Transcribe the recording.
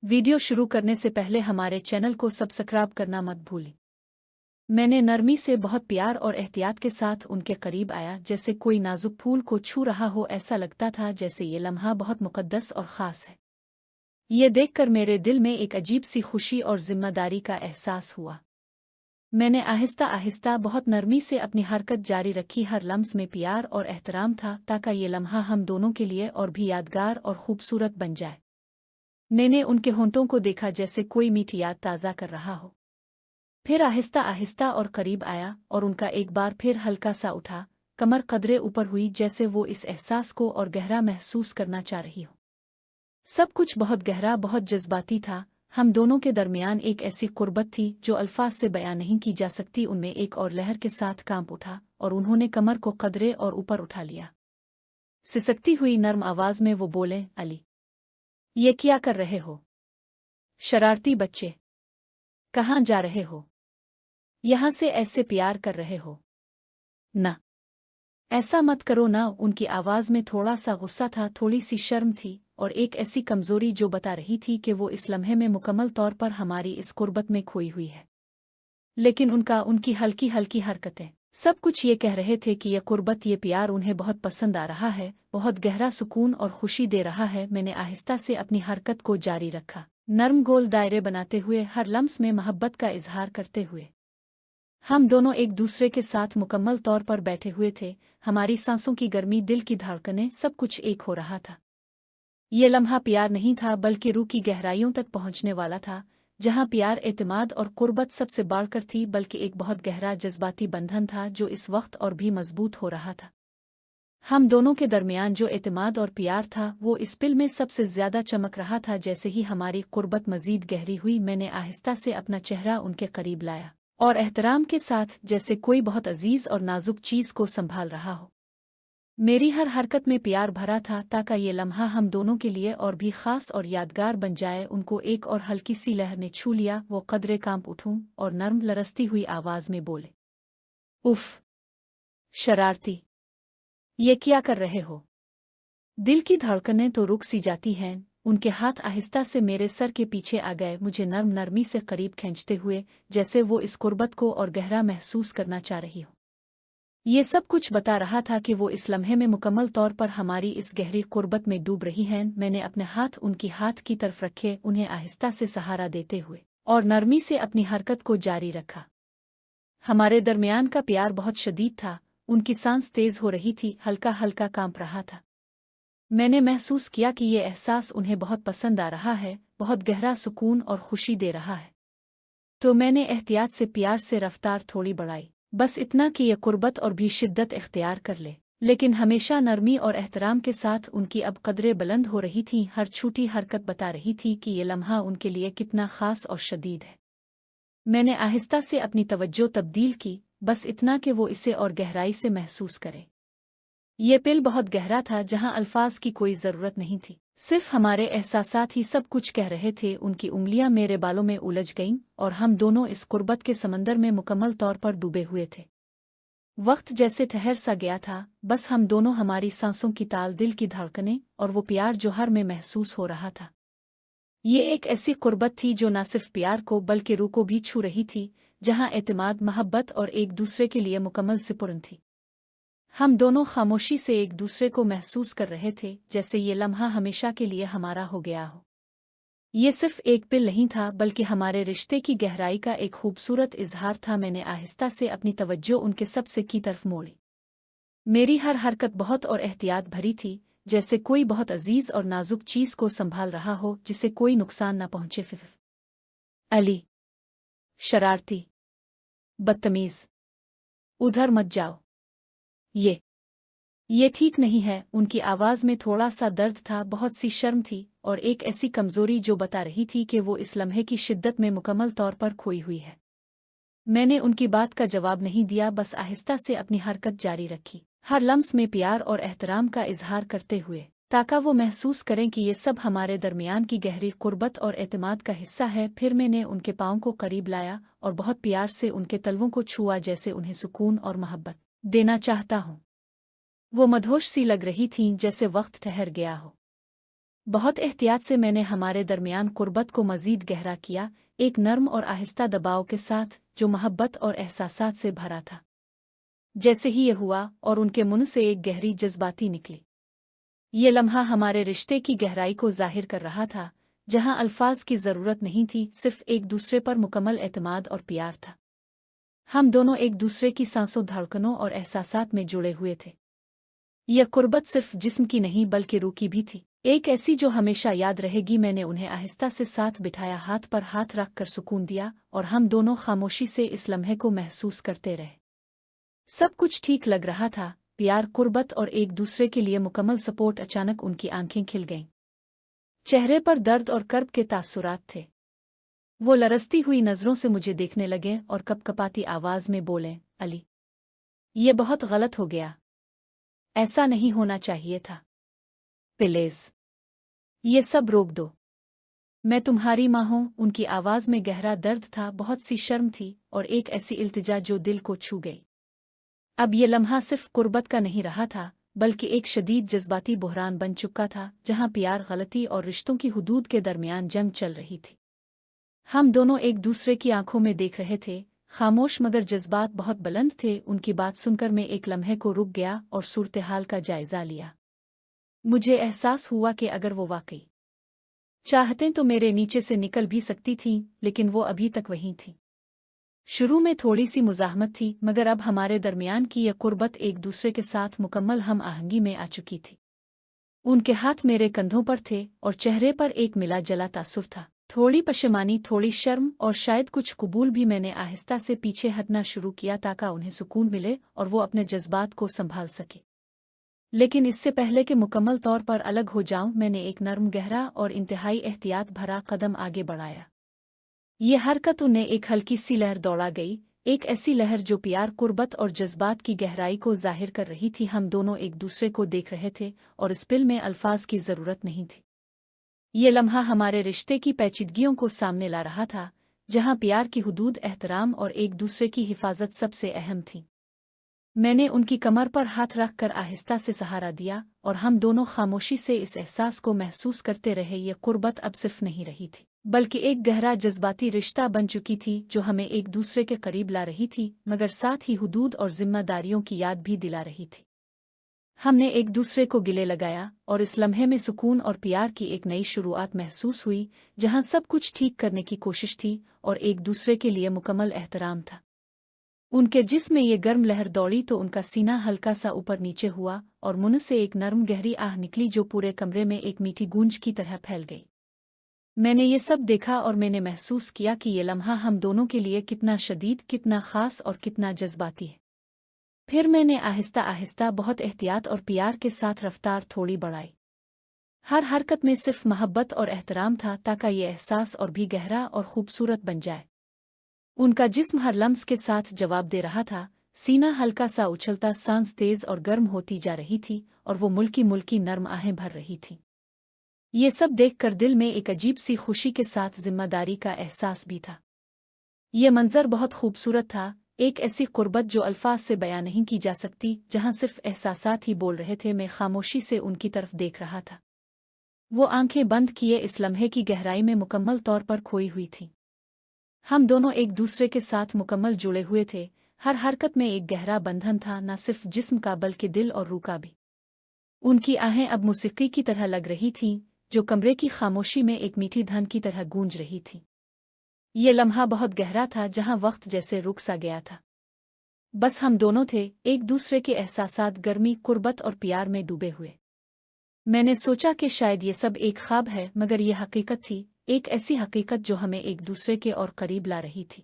Video शुरू करने से पहले हमारे चैनल को सब्सक्राइब करना मत भूलें। मैंने नरमी से बहुत प्यार और एहतियात के साथ उनके करीब आया, जैसे कोई नाजुक फूल को छू रहा हो। ऐसा लगता था जैसे ये लम्हा बहुत मुकद्दस और ख़ास है। ये देखकर मेरे दिल में एक अजीब सी खुशी और जिम्मेदारी का एहसास हुआ। मैंने आहिस्ता आहिस्ता बहुत नरमी से अपनी हरकत जारी रखी। हर लम्स में प्यार और एहतराम था, ताकि ये लम्हा हम दोनों के लिए और भी यादगार और खूबसूरत बन जाए। मैंने उनके होंठों को देखा, जैसे कोई मीठी याद ताज़ा कर रहा हो। फिर आहिस्ता आहिस्ता और करीब आया, और उनका एक बार फिर हल्का सा उठा, कमर कदरे ऊपर हुई, जैसे वो इस एहसास को और गहरा महसूस करना चाह रही हो। सब कुछ बहुत गहरा, बहुत जज्बाती था। हम दोनों के दरमियान एक ऐसी कुर्बत थी जो अल्फाज से बयां नहीं की जा सकती। उनमें एक और लहर के साथ कांप उठा, और उन्होंने कमर को कदरे और ऊपर उठा लिया। सिसकती हुई नर्म आवाज में वो बोले, अली, ये क्या कर रहे हो? शरारती बच्चे, कहाँ जा रहे हो? यहाँ से ऐसे प्यार कर रहे हो? ना, ऐसा मत करो ना। उनकी आवाज में थोड़ा सा गुस्सा था, थोड़ी सी शर्म थी, और एक ऐसी कमजोरी जो बता रही थी कि वो इस लम्हे में मुकम्मल तौर पर हमारी इस कुर्बत में खोई हुई है। लेकिन उनकी हल्की हल्की हरकतें, सब कुछ ये कह रहे थे कि ये कुर्बत, ये प्यार उन्हें बहुत पसंद आ रहा है, बहुत गहरा सुकून और खुशी दे रहा है। मैंने आहिस्ता से अपनी हरकत को जारी रखा, नर्म गोल दायरे बनाते हुए, हर लम्स में मोहब्बत का इजहार करते हुए। हम दोनों एक दूसरे के साथ मुकम्मल तौर पर बैठे हुए थे। हमारी सांसों की गर्मी, दिल की धड़कनें, सब कुछ एक हो रहा था। ये लम्हा प्यार नहीं था, बल्कि रूह की गहराइयों तक पहुंचने वाला था, जहां प्यार, एतमाद और कुर्बत सबसे बढ़कर थी, बल्कि एक बहुत गहरा जज्बाती बंधन था जो इस वक्त और भी मजबूत हो रहा था। हम दोनों के दरमियान जो एतमाद और प्यार था, वो इस पिल में सबसे ज्यादा चमक रहा था। जैसे ही हमारी कुर्बत मजीद गहरी हुई, मैंने आहिस्ता से अपना चेहरा उनके करीब लाया, और एहतराम के साथ, जैसे कोई बहुत अजीज और नाजुक चीज को संभाल रहा हो। मेरी हर हरकत में प्यार भरा था, ताकि ये लम्हा हम दोनों के लिए और भी खास और यादगार बन जाए। उनको एक और हल्की सी लहर ने छू लिया। वो कदरे कांप उठूं और नर्म लरसती हुई आवाज में बोले, उफ, शरारती, ये क्या कर रहे हो? दिल की धड़कनें तो रुक सी जाती हैं। उनके हाथ आहिस्ता से मेरे सर के पीछे आ गए, मुझे नर्म नरमी से करीब खींचते हुए, जैसे वो इस कुर्बत को और गहरा महसूस करना चाह रही हो। ये सब कुछ बता रहा था कि वो इस लम्हे में मुकम्मल तौर पर हमारी इस गहरी कुर्बत में डूब रही हैं। मैंने अपने हाथ उनकी हाथ की तरफ रखे, उन्हें आहिस्ता से सहारा देते हुए, और नरमी से अपनी हरकत को जारी रखा। हमारे दरमियान का प्यार बहुत शदीद था। उनकी सांस तेज हो रही थी, हल्का हल्का कांप रहा था। मैंने महसूस किया कि ये एहसास उन्हें बहुत पसंद आ रहा है, बहुत गहरा सुकून और खुशी दे रहा है। तो मैंने एहतियात से प्यार से रफ्तार थोड़ी बढ़ाई, बस इतना कि यह कुर्बत और भी शिद्दत इख्तियार कर ले, लेकिन हमेशा नरमी और एहतराम के साथ। उनकी अब कदरें बुलंद हो रही थीं, हर छोटी हरकत बता रही थी कि ये लम्हा उनके लिए कितना खास और शदीद है। मैंने आहिस्ता से अपनी तवज्जो तब्दील की, बस इतना कि वो इसे और गहराई से महसूस करे। ये पिल बहुत गहरा था, जहां अल्फाज की कोई जरूरत नहीं थी, सिर्फ हमारे एहसासात ही सब कुछ कह रहे थे। उनकी उंगलियां मेरे बालों में उलझ गईं, और हम दोनों इस कुर्बत के समंदर में मुकम्मल तौर पर डूबे हुए थे। वक्त जैसे ठहर सा गया था, बस हम दोनों, हमारी सांसों की ताल, दिल की धड़कनें, और वो प्यार जो हर में महसूस हो रहा था। ये एक ऐसी कुर्बत थी जो न सिर्फ प्यार को बल्कि रूह को भी छू रही थी, जहां एतमाद, मोहब्बत और एक दूसरे के लिए मुकम्मल सिपुर्द थी। हम दोनों खामोशी से एक दूसरे को महसूस कर रहे थे, जैसे ये लम्हा हमेशा के लिए हमारा हो गया हो। ये सिर्फ एक पिल नहीं था, बल्कि हमारे रिश्ते की गहराई का एक खूबसूरत इजहार था। मैंने आहिस्ता से अपनी तवज्जो उनके सबसे की तरफ मोड़ी। मेरी हर हरकत बहुत और एहतियात भरी थी, जैसे कोई बहुत अजीज और नाजुक चीज को संभाल रहा हो, जिसे कोई नुकसान न पहुंचे। अली, शरारती, बदतमीज, उधर मत जाओ, ये ठीक नहीं है। उनकी आवाज में थोड़ा सा दर्द था, बहुत सी शर्म थी, और एक ऐसी कमजोरी जो बता रही थी कि वो इस लम्हे की शिद्दत में मुकम्मल तौर पर खोई हुई है। मैंने उनकी बात का जवाब नहीं दिया, बस आहिस्ता से अपनी हरकत जारी रखी, हर लम्स में प्यार और एहतराम का इजहार करते हुए, ताकि वो महसूस करें कि ये सब हमारे दरमियान की गहरी कुर्बत और एतमाद का हिस्सा है। फिर मैंने उनके पाँव को करीब लाया, और बहुत प्यार से उनके तलवों को छुआ, जैसे उन्हें सुकून और मोहब्बत देना चाहता हूँ। वो मदहोश सी लग रही थीं, जैसे वक्त ठहर गया हो। बहुत एहतियात से मैंने हमारे दरमियान कुर्बत को मज़ीद गहरा किया, एक नर्म और आहिस्ता दबाव के साथ जो मोहब्बत और एहसासात से भरा था। जैसे ही ये हुआ और उनके मुंह से एक गहरी जज्बाती निकली। ये लम्हा हमारे रिश्ते की गहराई को जाहिर कर रहा था, जहां अल्फाज की ज़रूरत नहीं थी, सिर्फ एक दूसरे पर मुकम्मल एतमाद और प्यार था। हम दोनों एक दूसरे की सांसों, धड़कनों और एहसासात में जुड़े हुए थे। यह कुर्बत सिर्फ जिस्म की नहीं बल्कि रूह की भी थी, एक ऐसी जो हमेशा याद रहेगी। मैंने उन्हें आहिस्ता से साथ बिठाया, हाथ पर हाथ रख कर सुकून दिया, और हम दोनों खामोशी से इस लम्हे को महसूस करते रहे। सब कुछ ठीक लग रहा था, प्यार, कुर्बत और एक दूसरे के लिए मुकम्मल सपोर्ट। अचानक उनकी आंखें खिल गईं। चेहरे पर दर्द और कर्ब के तासुरात थे। वो लरसती हुई नज़रों से मुझे देखने लगे और कपकपाती आवाज़ में बोले, अली, ये बहुत गलत हो गया। ऐसा नहीं होना चाहिए था। प्लीज़, ये सब रोक दो। मैं तुम्हारी माँ हूँ। उनकी आवाज़ में गहरा दर्द था, बहुत सी शर्म थी और एक ऐसी इल्तिजा जो दिल को छू गई। अब ये लम्हा सिर्फ कुर्बत का नहीं रहा था, बल्कि एक शदीद जज्बाती बुहरान बन चुका था, जहाँ प्यार, गलती और रिश्तों की हुदूद के दरमियान जंग चल रही थी। हम दोनों एक दूसरे की आंखों में देख रहे थे, खामोश, मगर जज्बात बहुत बुलंद थे। उनकी बात सुनकर मैं एक लम्हे को रुक गया और सूरत हाल का जायजा लिया। मुझे एहसास हुआ कि अगर वो वाकई चाहते तो मेरे नीचे से निकल भी सकती थीं, लेकिन वो अभी तक वहीं थी। शुरू में थोड़ी सी मुज़ाहमत थी, मगर अब हमारे दरमियान की यह कुर्बत एक दूसरे के साथ मुकम्मल हम आहंगी में आ चुकी थी। उनके हाथ मेरे कंधों पर थे और चेहरे पर एक मिला जला तासुर था, थोड़ी पशेमानी, थोड़ी शर्म और शायद कुछ कबूल भी। मैंने आहिस्ता से पीछे हटना शुरू किया ताकि उन्हें सुकून मिले और वो अपने जज्बात को संभाल सके। लेकिन इससे पहले कि मुकम्मल तौर पर अलग हो जाऊं, मैंने एक नर्म, गहरा और इंतहाई एहतियात भरा कदम आगे बढ़ाया। ये हरकत उन्हें एक हल्की सी लहर दौड़ा गई, एक ऐसी लहर जो प्यार, कुर्बत और जज्बात की गहराई को जाहिर कर रही थी। हम दोनों एक दूसरे को देख रहे थे और इस पिल में अल्फाज की ज़रूरत नहीं थी। ये लम्हा हमारे रिश्ते की पेचीदगियों को सामने ला रहा था, जहाँ प्यार की हुदूद, एहतराम और एक दूसरे की हिफाजत सबसे अहम थी। मैंने उनकी कमर पर हाथ रख कर आहिस्ता से सहारा दिया और हम दोनों खामोशी से इस एहसास को महसूस करते रहे। ये कुर्बत अब सिर्फ नहीं रही थी, बल्कि एक गहरा जज्बाती रिश्ता बन चुकी थी, जो हमें एक दूसरे के करीब ला रही थी, मगर साथ ही हुदूद और जिम्मेदारियों की याद भी दिला रही थी। हमने एक दूसरे को गिले लगाया और इस लम्हे में सुकून और प्यार की एक नई शुरुआत महसूस हुई, जहां सब कुछ ठीक करने की कोशिश थी और एक दूसरे के लिए मुकम्मल एहतराम था। उनके जिस्म में ये गर्म लहर दौड़ी तो उनका सीना हल्का सा ऊपर नीचे हुआ और मुंह से एक नर्म, गहरी आह निकली जो पूरे कमरे में एक मीठी गूंज की तरह फैल गई। मैंने ये सब देखा और मैंने महसूस किया कि ये लम्हा हम दोनों के लिए कितना शदीद, कितना ख़ास और कितना जज्बाती है। फिर मैंने आहिस्ता आहिस्ता, बहुत एहतियात और प्यार के साथ रफ्तार थोड़ी बढ़ाई। हर हरकत में सिर्फ मोहब्बत और एहतराम था, ताकि ये एहसास और भी गहरा और खूबसूरत बन जाए। उनका जिस्म हर लम्स के साथ जवाब दे रहा था, सीना हल्का सा उछलता, सांस तेज और गर्म होती जा रही थी और वो मुल्की मुल्की नर्म आहें भर रही थी। ये सब देखकर दिल में एक अजीब सी खुशी के साथ जिम्मेदारी का एहसास भी था। ये मंजर बहुत खूबसूरत था, एक ऐसी कुर्बत जो अल्फाज से बयां नहीं की जा सकती, जहां सिर्फ एहसासात ही बोल रहे थे। मैं खामोशी से उनकी तरफ देख रहा था। वो आंखें बंद किए इस लम्हे की गहराई में मुकम्मल तौर पर खोई हुई थी। हम दोनों एक दूसरे के साथ मुकम्मल जुड़े हुए थे, हर हरकत में एक गहरा बंधन था, न सिर्फ जिस्म का बल्कि दिल और रूह का भी। उनकी आहें अब मौसीकी की तरह लग रही थीं, जो कमरे की खामोशी में एक मीठी धन की तरह गूंज रही थी। ये लम्हा बहुत गहरा था, जहां वक्त जैसे रुक सा गया था। बस हम दोनों थे, एक दूसरे के एहसासात, गर्मी, कुर्बत और प्यार में डूबे हुए। मैंने सोचा कि शायद ये सब एक ख्वाब है, मगर ये हकीकत थी, एक ऐसी हकीकत जो हमें एक दूसरे के और करीब ला रही थी।